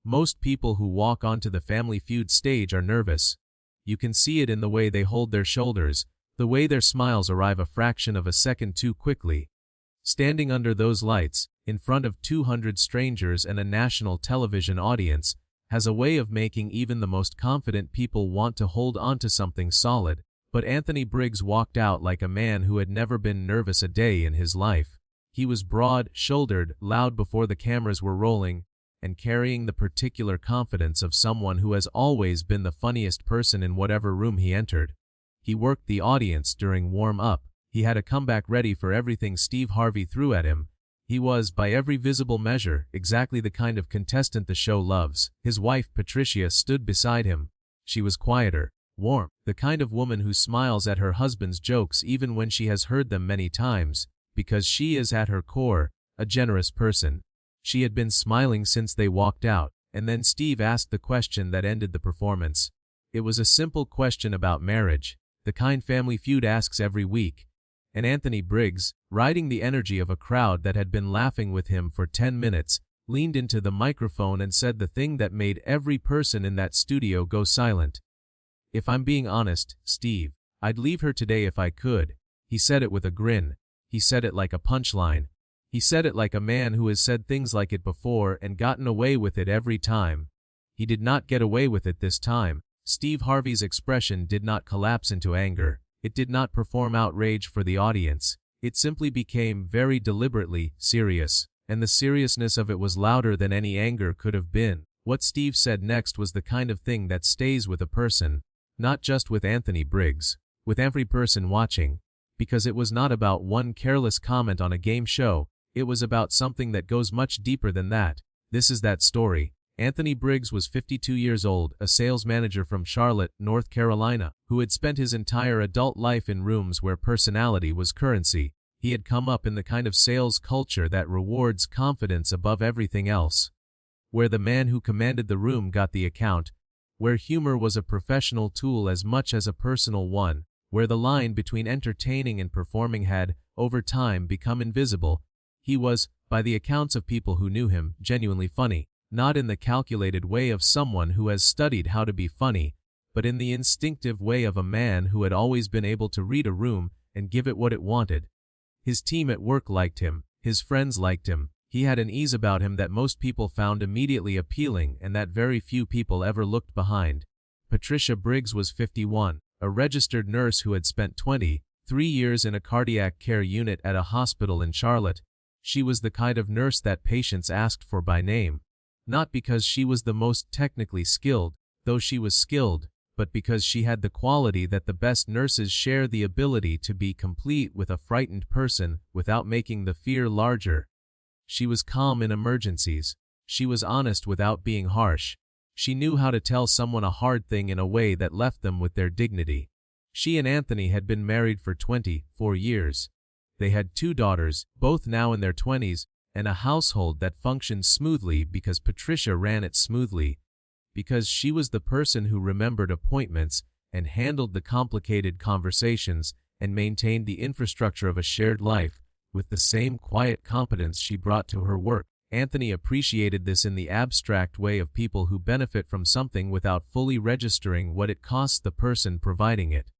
Most people who walk onto the Family Feud stage are nervous. You can see it in the way they hold their shoulders, the way their smiles arrive a fraction of a second too quickly. Standing under those lights, in front of 200 strangers and a national television audience, has a way of making even the most confident people want to hold onto something solid. But Anthony Briggs walked out like a man who had never been nervous a day in his life. He was broad-shouldered, loud before the cameras were rolling, and carrying the particular confidence of someone who has always been the funniest person in whatever room he entered. He worked the audience during warm-up. He had a comeback ready for everything Steve Harvey threw at him. He was, by every visible measure, exactly the kind of contestant the show loves. His wife, Patricia, stood beside him. She was quieter, warm, the kind of woman who smiles at her husband's jokes even when she has heard them many times, because she is at her core a generous person. She had been smiling since they walked out, and then Steve asked the question that ended the performance. It was a simple question about marriage, the kind Family Feud asks every week. And Anthony Briggs, riding the energy of a crowd that had been laughing with him for 10 minutes, leaned into the microphone and said the thing that made every person in that studio go silent. "If I'm being honest, Steve, I'd leave her today if I could." He said it with a grin. He said it like a punchline. He said it like a man who has said things like it before and gotten away with it every time. He did not get away with it this time. Steve Harvey's expression did not collapse into anger. It did not perform outrage for the audience. It simply became very deliberately serious, and the seriousness of it was louder than any anger could have been. What Steve said next was the kind of thing that stays with a person, not just with Anthony Briggs, with every person watching, because it was not about one careless comment on a game show. It was about something that goes much deeper than that. This is that story. Anthony Briggs was 52 years old, a sales manager from Charlotte, North Carolina, who had spent his entire adult life in rooms where personality was currency. He had come up in the kind of sales culture that rewards confidence above everything else, where the man who commanded the room got the account, where humor was a professional tool as much as a personal one, where the line between entertaining and performing had, over time, become invisible. He was, by the accounts of people who knew him, genuinely funny. Not in the calculated way of someone who has studied how to be funny, but in the instinctive way of a man who had always been able to read a room and give it what it wanted. His team at work liked him. His friends liked him. He had an ease about him that most people found immediately appealing and that very few people ever looked behind. Patricia Briggs was 51, a registered nurse who had spent 23 years in a cardiac care unit at a hospital in Charlotte. She was the kind of nurse that patients asked for by name. Not because she was the most technically skilled, though she was skilled, but because she had the quality that the best nurses share, the ability to be complete with a frightened person without making the fear larger. She was calm in emergencies. She was honest without being harsh. She knew how to tell someone a hard thing in a way that left them with their dignity. She and Anthony had been married for 24 years. They had 2 daughters, both now in their 20s, and a household that functioned smoothly because Patricia ran it smoothly, because she was the person who remembered appointments and handled the complicated conversations and maintained the infrastructure of a shared life with the same quiet competence she brought to her work. Anthony appreciated this in the abstract way of people who benefit from something without fully registering what it costs the person providing it.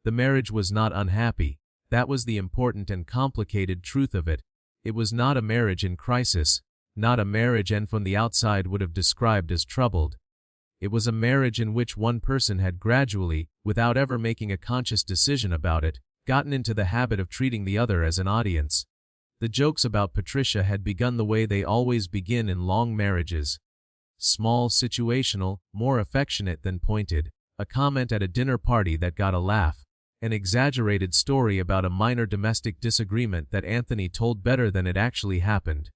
The marriage was not unhappy. That was the important and complicated truth of it. It was not a marriage in crisis, not a marriage Anne from the outside would have described as troubled. It was a marriage in which one person had gradually, without ever making a conscious decision about it, gotten into the habit of treating the other as an audience. The jokes about Patricia had begun the way they always begin in long marriages. Small, situational, more affectionate than pointed. A comment at a dinner party that got a laugh. An exaggerated story about a minor domestic disagreement that Anthony told better than it actually happened.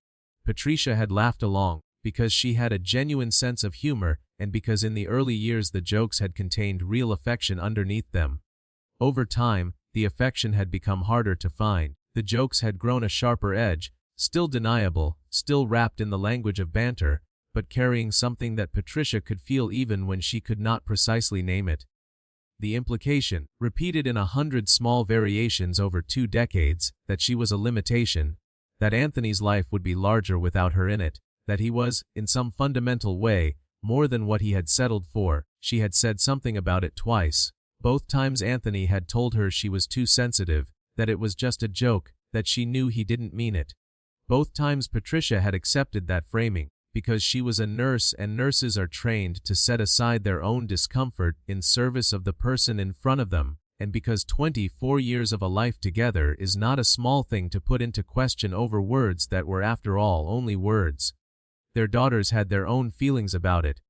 Patricia had laughed along, because she had a genuine sense of humor and because in the early years the jokes had contained real affection underneath them. Over time, the affection had become harder to find. The jokes had grown a sharper edge, still deniable, still wrapped in the language of banter, but carrying something that Patricia could feel even when she could not precisely name it. The implication, repeated in 100 small variations over 2 decades, that she was a limitation, that Anthony's life would be larger without her in it, that he was, in some fundamental way, more than what he had settled for. She had said something about it twice. Both times Anthony had told her she was too sensitive, that it was just a joke, that she knew he didn't mean it. Both times Patricia had accepted that framing, because she was a nurse and nurses are trained to set aside their own discomfort in service of the person in front of them, and because 24 years of a life together is not a small thing to put into question over words that were after all only words. Their daughters had their own feelings about it.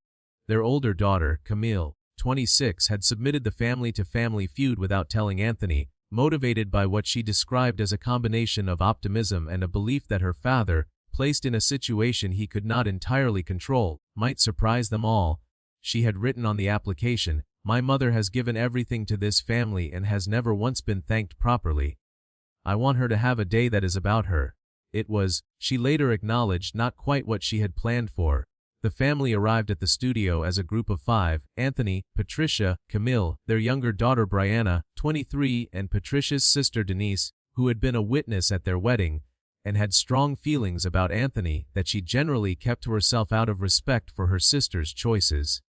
Their older daughter, Camille, 26, had submitted the family to Family Feud without telling Anthony, motivated by what she described as a combination of optimism and a belief that her father, placed in a situation he could not entirely control, might surprise them all. She had written on the application, "My mother has given everything to this family and has never once been thanked properly. I want her to have a day that is about her." It was, she later acknowledged, not quite what she had planned for. The family arrived at the studio as a group of 5, Anthony, Patricia, Camille, their younger daughter Brianna, 23, and Patricia's sister Denise, who had been a witness at their wedding, and had strong feelings about Anthony that she generally kept to herself out of respect for her sister's choices.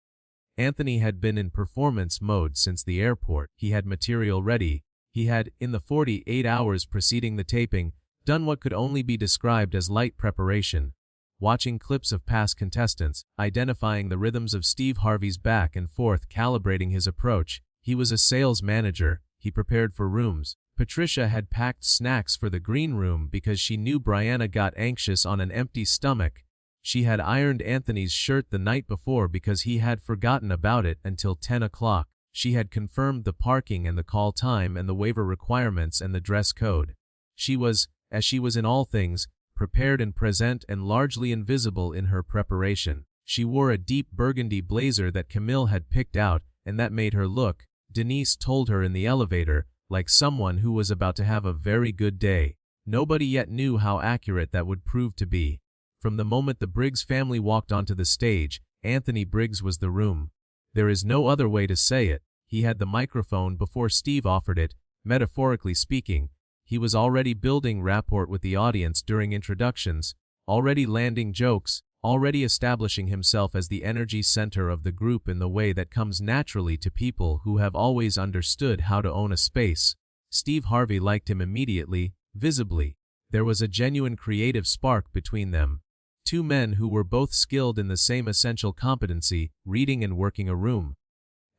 Anthony had been in performance mode since the airport. He had material ready. He had, in the 48 hours preceding the taping, done what could only be described as light preparation. Watching clips of past contestants, identifying the rhythms of Steve Harvey's back and forth, calibrating his approach. He was a sales manager. He prepared for rooms. Patricia had packed snacks for the green room because she knew Brianna got anxious on an empty stomach. She had ironed Anthony's shirt the night before because he had forgotten about it until 10 o'clock. She had confirmed the parking and the call time and the waiver requirements and the dress code. She was, as she was in all things, prepared and present and largely invisible in her preparation. She wore a deep burgundy blazer that Camille had picked out, and that made her look, Denise told her in the elevator, like someone who was about to have a very good day. Nobody yet knew how accurate that would prove to be. From the moment the Briggs family walked onto the stage, Anthony Briggs was the room. There is no other way to say it. He had the microphone before Steve offered it. Metaphorically speaking, he was already building rapport with the audience during introductions, already landing jokes, already establishing himself as the energy center of the group in the way that comes naturally to people who have always understood how to own a space. Steve Harvey liked him immediately, visibly. There was a genuine creative spark between them. Two men who were both skilled in the same essential competency, reading and working a room.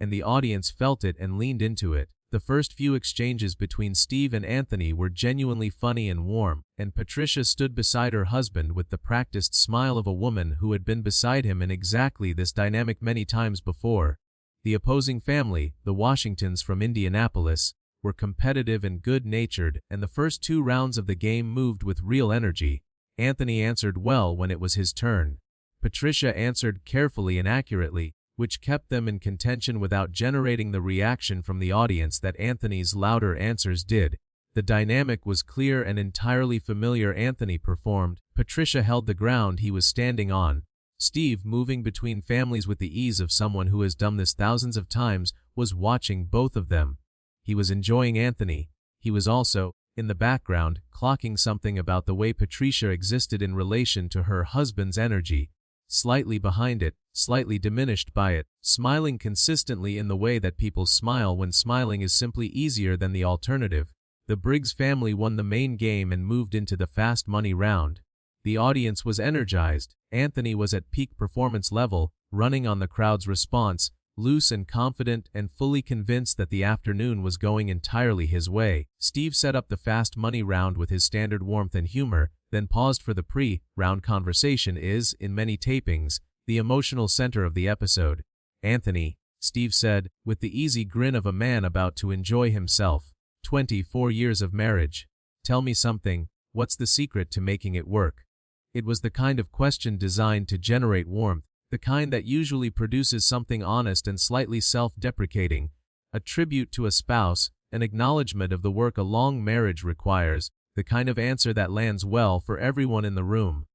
And the audience felt it and leaned into it. The first few exchanges between Steve and Anthony were genuinely funny and warm, and Patricia stood beside her husband with the practiced smile of a woman who had been beside him in exactly this dynamic many times before. The opposing family, the Washingtons from Indianapolis, were competitive and good-natured, and the first 2 rounds of the game moved with real energy. Anthony answered well when it was his turn. Patricia answered carefully and accurately, which kept them in contention without generating the reaction from the audience that Anthony's louder answers did. The dynamic was clear and entirely familiar. Anthony performed. Patricia held the ground he was standing on. Steve, moving between families with the ease of someone who has done this thousands of times, was watching both of them. He was enjoying Anthony. He was also, in the background, clocking something about the way Patricia existed in relation to her husband's energy. Slightly behind it, slightly diminished by it, smiling consistently in the way that people smile when smiling is simply easier than the alternative. The Briggs family won the main game and moved into the fast money round. The audience was energized. Anthony was at peak performance level, running on the crowd's response, loose and confident and fully convinced that the afternoon was going entirely his way. Steve set up the fast money round with his standard warmth and humor, then paused for the pre-round conversation is, in many tapings, the emotional center of the episode. "Anthony," Steve said, with the easy grin of a man about to enjoy himself. 24 years of marriage. Tell me something, what's the secret to making it work? It was the kind of question designed to generate warmth, the kind that usually produces something honest and slightly self-deprecating, a tribute to a spouse, an acknowledgement of the work a long marriage requires, the kind of answer that lands well for everyone in the room.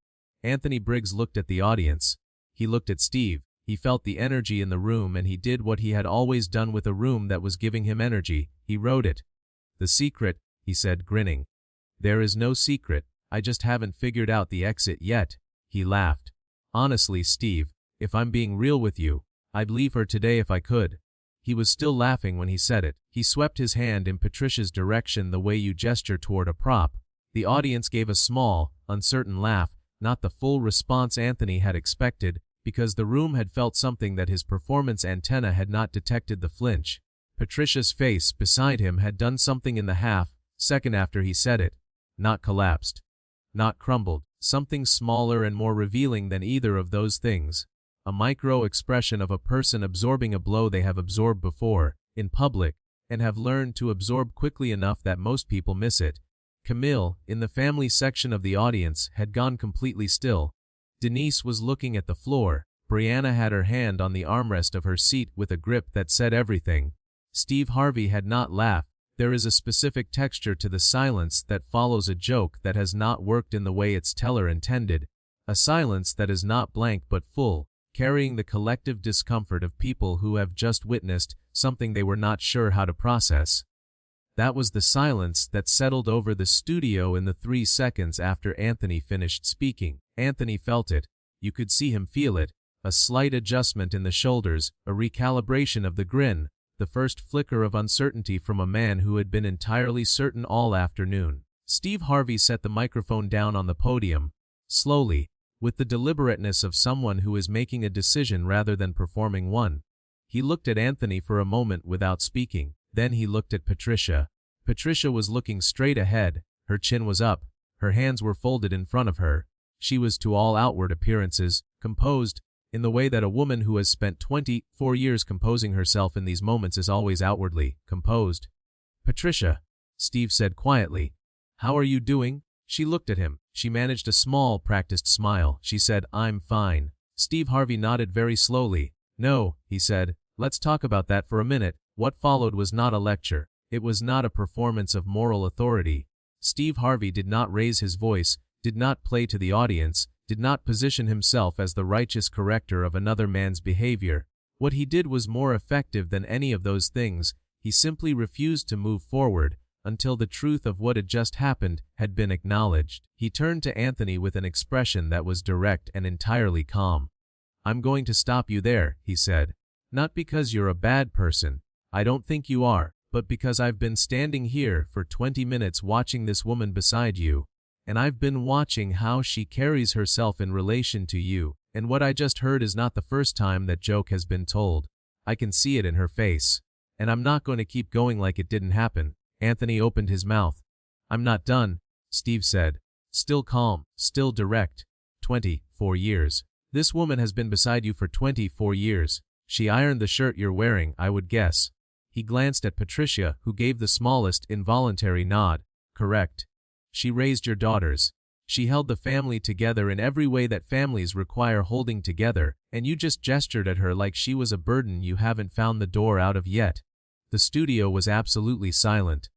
Anthony Briggs looked at the audience. He looked at Steve. He felt the energy in the room, and he did what he had always done with a room that was giving him energy. He wrote it. "The secret," he said, grinning. "There is no secret. I just haven't figured out the exit yet." He laughed. Honestly, Steve, if I'm being real with you, I'd leave her today if I could. He was still laughing when he said it. He swept his hand in Patricia's direction the way you gesture toward a prop. The audience gave a small, uncertain laugh, not the full response Anthony had expected, because the room had felt something that his performance antenna had not detected the flinch. Patricia's face beside him had done something in the half-second after he said it. Not collapsed. Not crumbled. Something smaller and more revealing than either of those things. A micro-expression of a person absorbing a blow they have absorbed before, in public, and have learned to absorb quickly enough that most people miss it. Camille, in the family section of the audience, had gone completely still. Denise was looking at the floor. Brianna had her hand on the armrest of her seat with a grip that said everything. Steve Harvey had not laughed. There is a specific texture to the silence that follows a joke that has not worked in the way its teller intended. A silence that is not blank but full, carrying the collective discomfort of people who have just witnessed something they were not sure how to process. That was the silence that settled over the studio in the 3 seconds after Anthony finished speaking. Anthony felt it. You could see him feel it. A slight adjustment in the shoulders, a recalibration of the grin, the first flicker of uncertainty from a man who had been entirely certain all afternoon. Steve Harvey set the microphone down on the podium, slowly, with the deliberateness of someone who is making a decision rather than performing one. He looked at Anthony for a moment without speaking. Then he looked at Patricia. Patricia was looking straight ahead. Her chin was up. Her hands were folded in front of her. She was to all outward appearances composed, in the way that a woman who has spent 24 years composing herself in these moments is always outwardly composed. "Patricia," Steve said quietly, "how are you doing?" She looked at him. She managed a small, practiced smile. She said, "I'm fine." Steve Harvey nodded very slowly. "No," he said, "let's talk about that for a minute." What followed was not a lecture. It was not a performance of moral authority. Steve Harvey did not raise his voice, did not play to the audience, did not position himself as the righteous corrector of another man's behavior. What he did was more effective than any of those things. He simply refused to move forward until the truth of what had just happened had been acknowledged. He turned to Anthony with an expression that was direct and entirely calm. "I'm going to stop you there," he said. "Not because you're a bad person. I don't think you are, but because I've been standing here for 20 minutes watching this woman beside you, and I've been watching how she carries herself in relation to you, and what I just heard is not the first time that joke has been told. I can see it in her face, and I'm not going to keep going like it didn't happen." Anthony opened his mouth. "I'm not done," Steve said, still calm, still direct. 24 years. This woman has been beside you for 24 years. She ironed the shirt you're wearing, I would guess. He glanced at Patricia, who gave the smallest, involuntary nod. "Correct. She raised your daughters. She held the family together in every way that families require holding together, and you just gestured at her like she was a burden you haven't found the door out of yet." The studio was absolutely silent.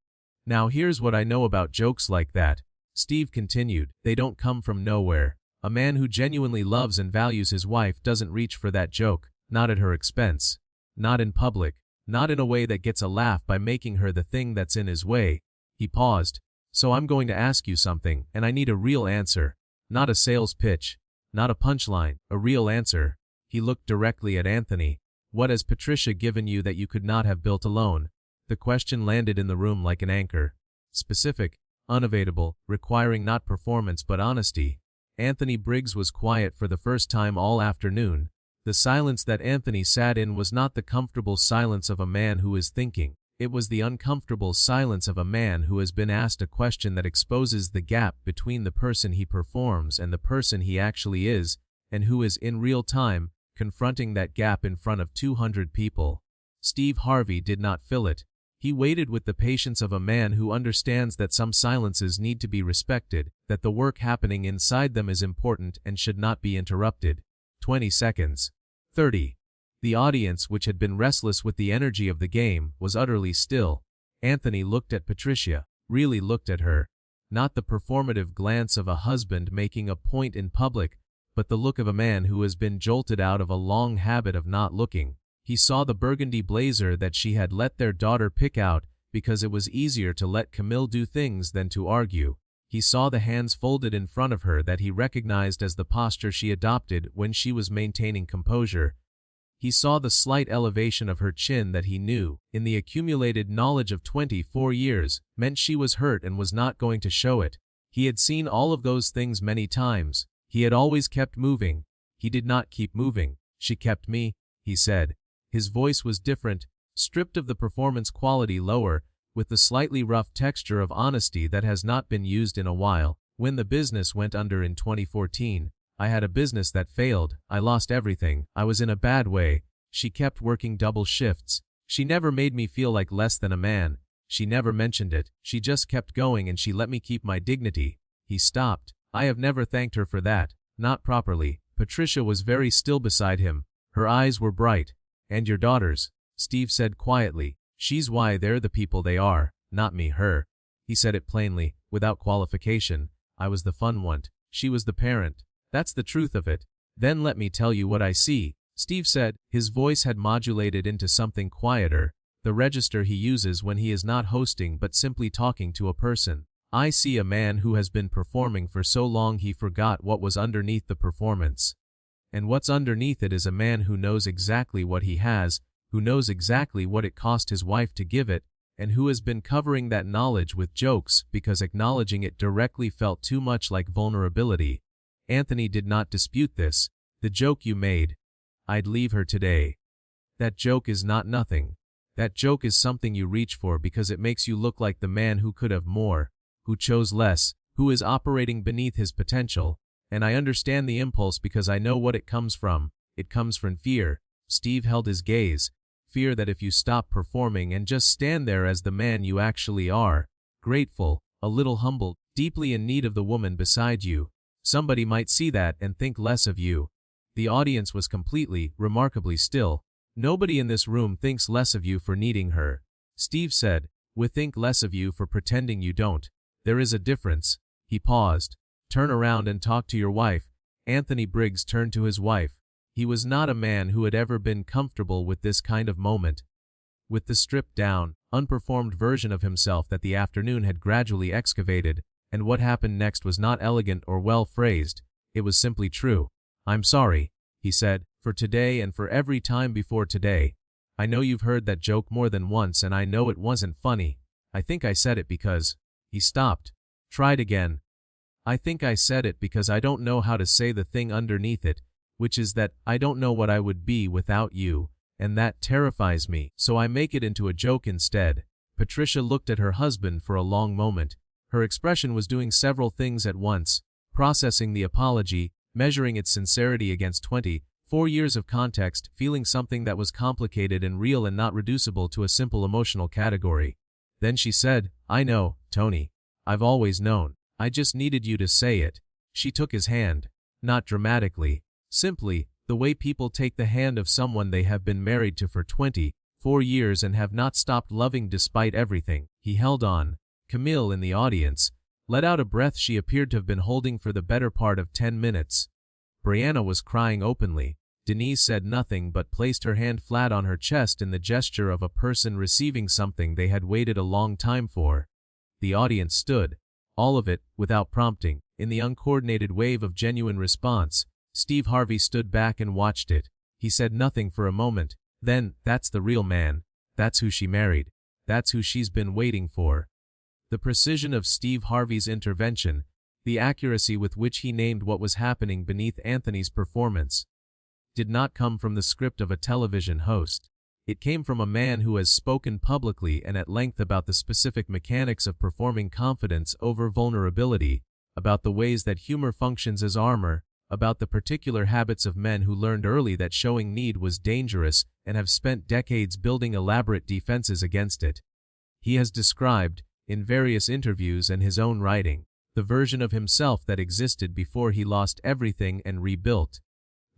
"Now here's what I know about jokes like that," Steve continued. "They don't come from nowhere. A man who genuinely loves and values his wife doesn't reach for that joke, not at her expense. Not in public. Not in a way that gets a laugh by making her the thing that's in his way." He paused. "So I'm going to ask you something, and I need a real answer. Not a sales pitch. Not a punchline. A real answer." He looked directly at Anthony. "What has Patricia given you that you could not have built alone?" The question landed in the room like an anchor. Specific, unavoidable, requiring not performance but honesty. Anthony Briggs was quiet for the first time all afternoon. The silence that Anthony sat in was not the comfortable silence of a man who is thinking. It was the uncomfortable silence of a man who has been asked a question that exposes the gap between the person he performs and the person he actually is, and who is in real time confronting that gap in front of 200 people. Steve Harvey did not fill it. He waited with the patience of a man who understands that some silences need to be respected, that the work happening inside them is important and should not be interrupted. 20 seconds. 30. The audience, which had been restless with the energy of the game, was utterly still. Anthony looked at Patricia, really looked at her. Not the performative glance of a husband making a point in public, but the look of a man who has been jolted out of a long habit of not looking. He saw the burgundy blazer that she had let their daughter pick out because it was easier to let Camille do things than to argue. He saw the hands folded in front of her that he recognized as the posture she adopted when she was maintaining composure. He saw the slight elevation of her chin that he knew, in the accumulated knowledge of 24 years, meant she was hurt and was not going to show it. He had seen all of those things many times. He had always kept moving. He did not keep moving. She kept me, he said. His voice was different, stripped of the performance quality, lower, with the slightly rough texture of honesty that has not been used in a while. When the business went under in 2014, I had a business that failed. I lost everything. I was in a bad way. She kept working double shifts. She never made me feel like less than a man. She never mentioned it. She just kept going and she let me keep my dignity. He stopped. I have never thanked her for that. Not properly. Patricia was very still beside him. Her eyes were bright. And your daughters, Steve said quietly. She's why they're the people they are, not me, her. He said it plainly, without qualification. I was the fun one. She was the parent. That's the truth of it. Then let me tell you what I see, Steve said. His voice had modulated into something quieter, the register he uses when he is not hosting but simply talking to a person. I see a man who has been performing for so long he forgot what was underneath the performance. And what's underneath it is a man who knows exactly what he has, who knows exactly what it cost his wife to give it, and who has been covering that knowledge with jokes because acknowledging it directly felt too much like vulnerability. Anthony did not dispute this. The joke you made. I'd leave her today. That joke is not nothing. That joke is something you reach for because it makes you look like the man who could have more, who chose less, who is operating beneath his potential. And I understand the impulse because I know what it comes from. It comes from fear. Steve held his gaze. Fear that if you stop performing and just stand there as the man you actually are, grateful, a little humbled, deeply in need of the woman beside you, somebody might see that and think less of you. The audience was completely, remarkably still. Nobody in this room thinks less of you for needing her. Steve said, we think less of you for pretending you don't. There is a difference. He paused. Turn around and talk to your wife. Anthony Briggs turned to his wife. He was not a man who had ever been comfortable with this kind of moment. With the stripped down, unperformed version of himself that the afternoon had gradually excavated, and what happened next was not elegant or well phrased, it was simply true. I'm sorry, he said, for today and for every time before today. I know you've heard that joke more than once and I know it wasn't funny. I think I said it because... He stopped. Tried again. I think I said it because I don't know how to say the thing underneath it, which is that I don't know what I would be without you, and that terrifies me, so I make it into a joke instead. Patricia looked at her husband for a long moment. Her expression was doing several things at once, processing the apology, measuring its sincerity against 24 years of context, feeling something that was complicated and real and not reducible to a simple emotional category. Then she said, I know, Tony. I've always known. I just needed you to say it. She took his hand. Not dramatically. Simply, the way people take the hand of someone they have been married to for 24 years and have not stopped loving despite everything. He held on. Camille, in the audience, let out a breath she appeared to have been holding for the better part of 10 minutes. Brianna was crying openly. Denise said nothing but placed her hand flat on her chest in the gesture of a person receiving something they had waited a long time for. The audience stood. All of it, without prompting, in the uncoordinated wave of genuine response. Steve Harvey stood back and watched it. He said nothing for a moment. Then, that's the real man. That's who she married. That's who she's been waiting for. The precision of Steve Harvey's intervention, the accuracy with which he named what was happening beneath Anthony's performance, did not come from the script of a television host. It came from a man who has spoken publicly and at length about the specific mechanics of performing confidence over vulnerability, about the ways that humor functions as armor, about the particular habits of men who learned early that showing need was dangerous and have spent decades building elaborate defenses against it. He has described, in various interviews and his own writing, the version of himself that existed before he lost everything and rebuilt.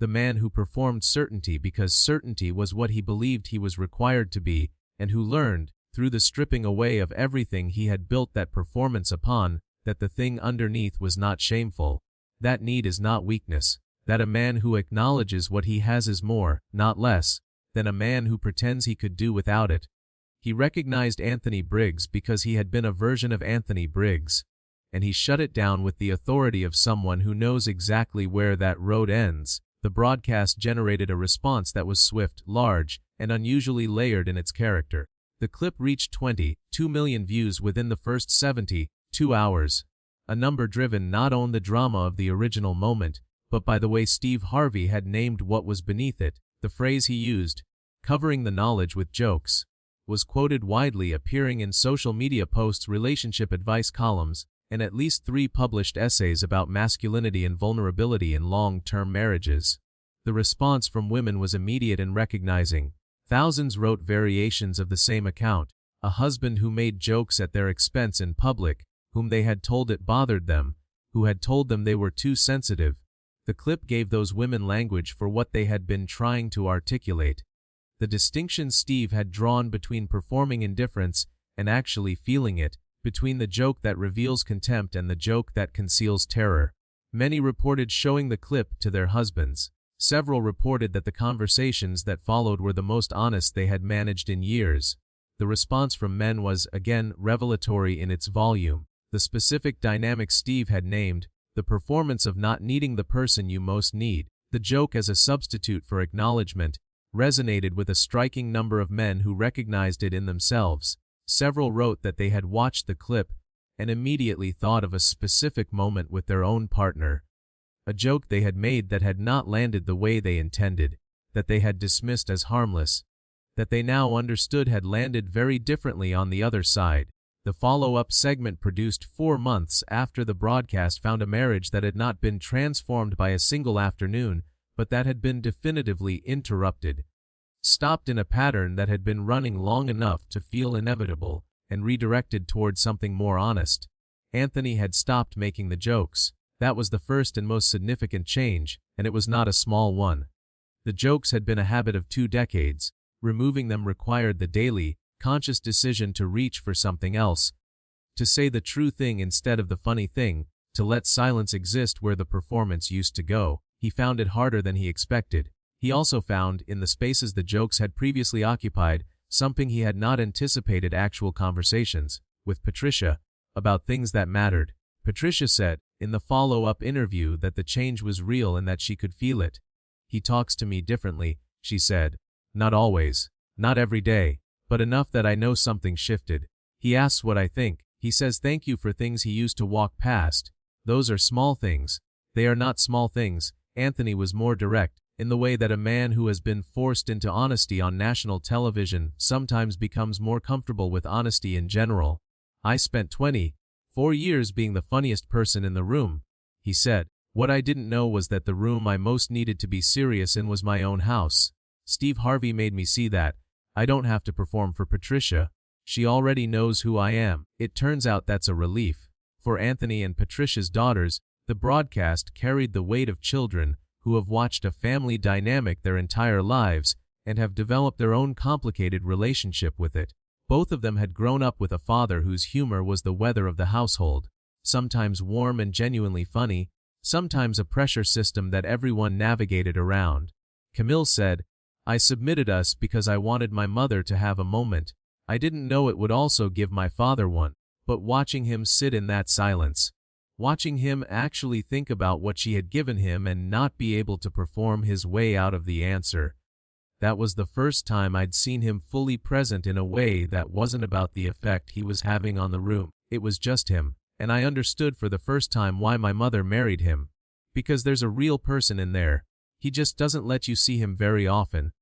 The man who performed certainty because certainty was what he believed he was required to be, and who learned, through the stripping away of everything he had built that performance upon, that the thing underneath was not shameful. That need is not weakness. That a man who acknowledges what he has is more, not less, than a man who pretends he could do without it. He recognized Anthony Briggs because he had been a version of Anthony Briggs. and he shut it down with the authority of someone who knows exactly where that road ends. The broadcast generated a response that was swift, large, and unusually layered in its character. The clip reached 22 million views within the first 72 hours, a number driven not on the drama of the original moment, but by the way Steve Harvey had named what was beneath it. The phrase he used, covering the knowledge with jokes, was quoted widely, appearing in social media posts, relationship advice columns, and at least 3 published essays about masculinity and vulnerability in long-term marriages. The response from women was immediate and recognizing. Thousands wrote variations of the same account: a husband who made jokes at their expense in public, whom they had told it bothered them, who had told them they were too sensitive. The clip gave those women language for what they had been trying to articulate. The distinction Steve had drawn between performing indifference and actually feeling it, between the joke that reveals contempt and the joke that conceals terror. Many reported showing the clip to their husbands. Several reported that the conversations that followed were the most honest they had managed in years. The response from men was, again, revelatory in its volume. The specific dynamic Steve had named, the performance of not needing the person you most need, the joke as a substitute for acknowledgement, resonated with a striking number of men who recognized it in themselves. Several wrote that they had watched the clip and immediately thought of a specific moment with their own partner, a joke they had made that had not landed the way they intended, that they had dismissed as harmless, that they now understood had landed very differently on the other side. The follow-up segment, produced 4 months after the broadcast, found a marriage that had not been transformed by a single afternoon, but that had been definitively interrupted, stopped in a pattern that had been running long enough to feel inevitable, and redirected toward something more honest. Anthony had stopped making the jokes. That was the first and most significant change, and it was not a small one. The jokes had been a habit of 2 decades. Removing them required the daily, conscious decision to reach for something else, to say the true thing instead of the funny thing, to let silence exist where the performance used to go. He found it harder than he expected. He also found, in the spaces the jokes had previously occupied, something he had not anticipated: actual conversations with Patricia about things that mattered. Patricia said, in the follow-up interview, that the change was real and that she could feel it. "He talks to me differently," she said. "Not always, not every day, but enough that I know something shifted. He asks what I think. He says thank you for things he used to walk past. Those are small things." "They are not small things." Anthony was more direct, in the way that a man who has been forced into honesty on national television sometimes becomes more comfortable with honesty in general. "I spent 24 years being the funniest person in the room," he said. "What I didn't know was that the room I most needed to be serious in was my own house. Steve Harvey made me see that. I don't have to perform for Patricia. She already knows who I am." It turns out that's a relief. For Anthony and Patricia's daughters, the broadcast carried the weight of children who have watched a family dynamic their entire lives and have developed their own complicated relationship with it. Both of them had grown up with a father whose humor was the weather of the household, sometimes warm and genuinely funny, sometimes a pressure system that everyone navigated around. Camille said, "I submitted us because I wanted my mother to have a moment. I didn't know it would also give my father one. But watching him sit in that silence, watching him actually think about what she had given him and not be able to perform his way out of the answer, that was the first time I'd seen him fully present in a way that wasn't about the effect he was having on the room. It was just him, and I understood for the first time why my mother married him. Because there's a real person in there. He just doesn't let you see him very often."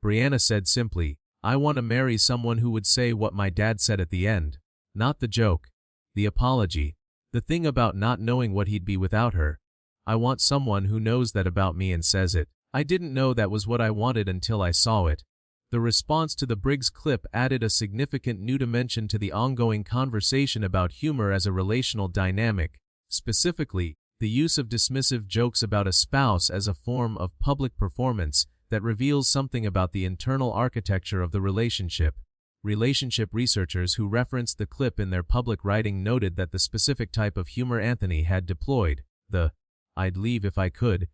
Brianna said simply, "I want to marry someone who would say what my dad said at the end. Not the joke, the apology, the thing about not knowing what he'd be without her. I want someone who knows that about me and says it. I didn't know that was what I wanted until I saw it." The response to the Briggs clip added a significant new dimension to the ongoing conversation about humor as a relational dynamic, specifically, the use of dismissive jokes about a spouse as a form of public performance that reveals something about the internal architecture of the relationship. Relationship researchers who referenced the clip in their public writing noted that the specific type of humor Anthony had deployed, the "I'd leave if I could"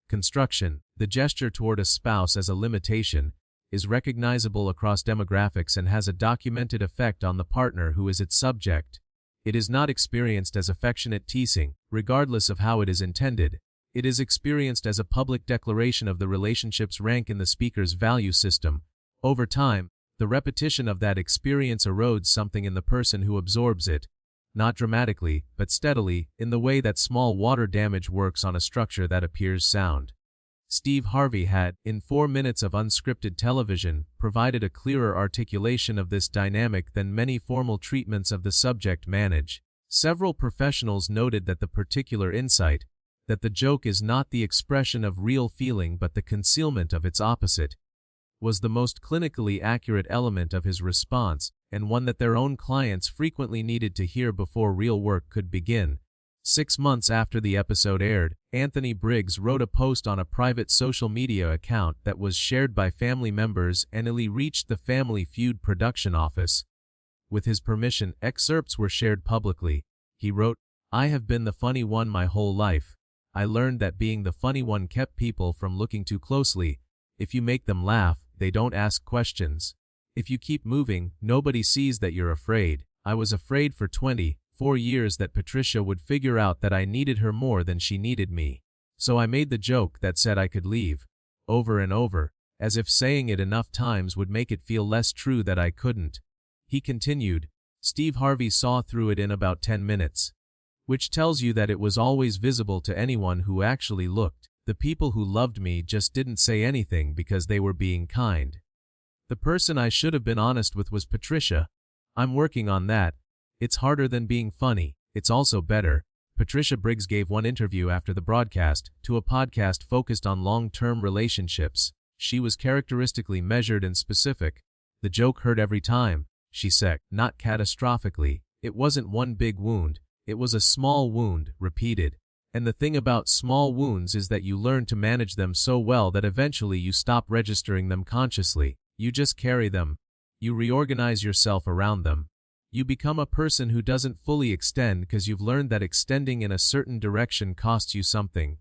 construction, the gesture toward a spouse as a limitation, is recognizable across demographics and has a documented effect on the partner who is its subject. It is not experienced as affectionate teasing, regardless of how it is intended. It is experienced as a public declaration of the relationship's rank in the speaker's value system. Over time, the repetition of that experience erodes something in the person who absorbs it. Not dramatically, but steadily, in the way that small water damage works on a structure that appears sound. Steve Harvey had, in 4 minutes of unscripted television, provided a clearer articulation of this dynamic than many formal treatments of the subject manage. Several professionals noted that the particular insight, that the joke is not the expression of real feeling but the concealment of its opposite, was the most clinically accurate element of his response, and one that their own clients frequently needed to hear before real work could begin. 6 months after the episode aired, Anthony Briggs wrote a post on a private social media account that was shared by family members and reached the Family Feud production office. With his permission, excerpts were shared publicly. He wrote, "I have been the funny one my whole life. I learned that being the funny one kept people from looking too closely. If you make them laugh, they don't ask questions. If you keep moving, nobody sees that you're afraid. I was afraid for 24 years that Patricia would figure out that I needed her more than she needed me. So I made the joke that said I could leave, over and over, as if saying it enough times would make it feel less true that I couldn't." He continued, "Steve Harvey saw through it in about 10 minutes. Which tells you that it was always visible to anyone who actually looked. The people who loved me just didn't say anything because they were being kind. The person I should have been honest with was Patricia. I'm working on that. It's harder than being funny. It's also better." Patricia Briggs gave one interview after the broadcast to a podcast focused on long-term relationships. She was characteristically measured and specific. "The joke hurt every time," she said, "not catastrophically. It wasn't one big wound. It was a small wound, repeated. And the thing about small wounds is that you learn to manage them so well that eventually you stop registering them consciously. You just carry them. You reorganize yourself around them. You become a person who doesn't fully extend because you've learned that extending in a certain direction costs you something."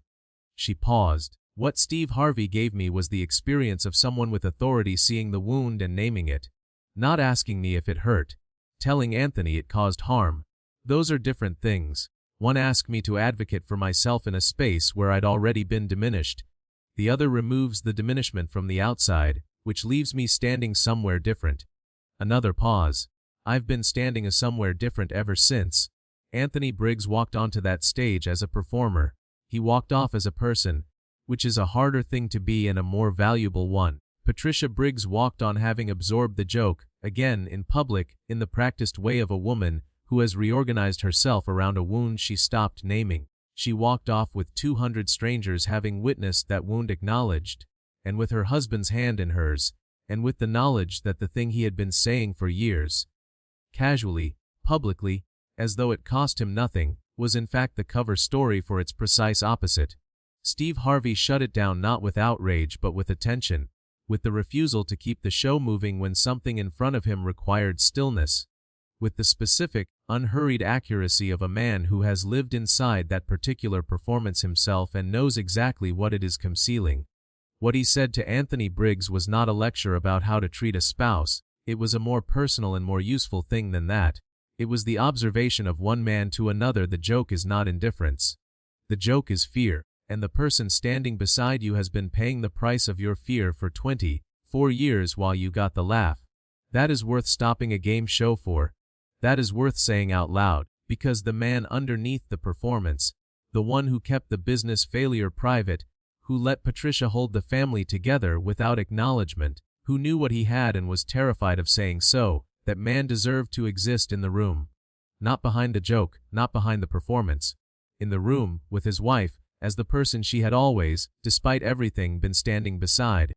She paused. "What Steve Harvey gave me was the experience of someone with authority seeing the wound and naming it. Not asking me if it hurt. Telling Anthony it caused harm. Those are different things. One asked me to advocate for myself in a space where I'd already been diminished. The other removes the diminishment from the outside, which leaves me standing somewhere different." Another pause. "I've been standing somewhere different ever since." Anthony Briggs walked onto that stage as a performer. He walked off as a person, which is a harder thing to be and a more valuable one. Patricia Briggs walked on having absorbed the joke, again in public, in the practiced way of a woman who has reorganized herself around a wound she stopped naming. She walked off with 200 strangers having witnessed that wound acknowledged, and with her husband's hand in hers, and with the knowledge that the thing he had been saying for years, casually, publicly, as though it cost him nothing, was in fact the cover story for its precise opposite. Steve Harvey shut it down not with outrage but with attention, with the refusal to keep the show moving when something in front of him required stillness, with the specific, unhurried accuracy of a man who has lived inside that particular performance himself and knows exactly what it is concealing. What he said to Anthony Briggs was not a lecture about how to treat a spouse. It was a more personal and more useful thing than that. It was the observation of one man to another. The joke is not indifference. The joke is fear, and the person standing beside you has been paying the price of your fear for 24 years while you got the laugh. That is worth stopping a game show for. That is worth saying out loud, because the man underneath the performance, the one who kept the business failure private, who let Patricia hold the family together without acknowledgement, who knew what he had and was terrified of saying so, that man deserved to exist in the room. Not behind the joke, not behind the performance. In the room, with his wife, as the person she had always, despite everything, been standing beside.